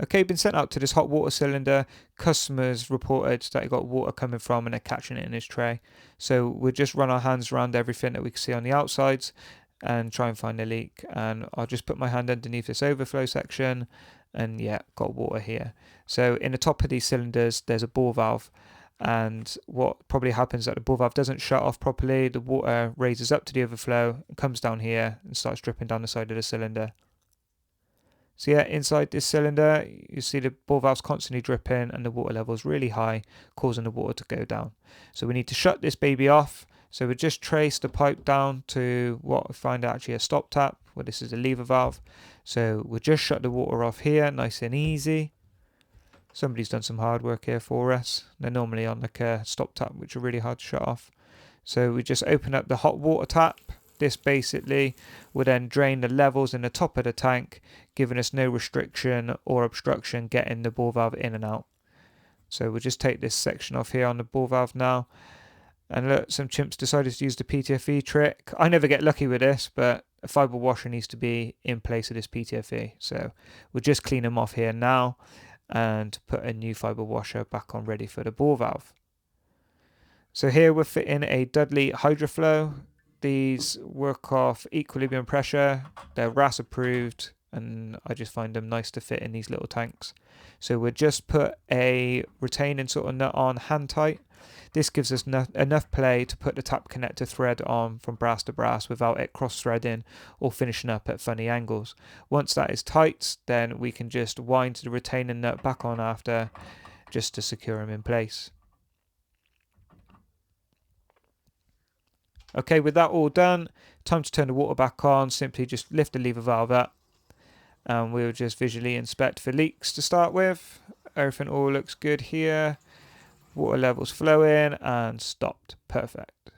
Okay, been sent out to this hot water cylinder. Customers reported that he got water coming from and they're catching it in his tray. So we'll just run our hands around everything that we can see on the outsides and try and find a leak. And I'll just put my hand underneath this overflow section and yeah, got water here. So in the top of these cylinders, there's a ball valve. And what probably happens is that the ball valve doesn't shut off properly. The water raises up to the overflow and comes down here and starts dripping down the side of the cylinder. So yeah, inside this cylinder, you see the ball valve's constantly dripping and the water level is really high, causing the water to go down. So we need to shut this baby off. So we just trace the pipe down to what we find actually a stop tap, where this is a lever valve. So we'll just shut the water off here, nice and easy. Somebody's done some hard work here for us. They're normally on like a stop tap, which are really hard to shut off. So we just open up the hot water tap. This basically will then drain the levels in the top of the tank, giving us no restriction or obstruction getting the ball valve in and out. So we'll just take this section off here on the ball valve now. And look, some chimps decided to use the PTFE trick. I never get lucky with this, but a fibre washer needs to be in place of this PTFE. So we'll just clean them off here now and put a new fibre washer back on ready for the ball valve. So here we're fitting a Dudley HydroFlow. These work off equilibrium pressure. They're RAS approved and I just find them nice to fit in these little tanks. So we'll just put a retaining sort of nut on hand tight. This gives us enough play to put the tap connector thread on from brass to brass without it cross threading or finishing up at funny angles. Once that is tight, then we can just wind the retaining nut back on after just to secure them in place. Okay, with that all done, time to turn the water back on. Simply just lift the lever valve up and we'll just visually inspect for leaks to start with. Everything all looks good here. Water levels flowing and stopped. Perfect.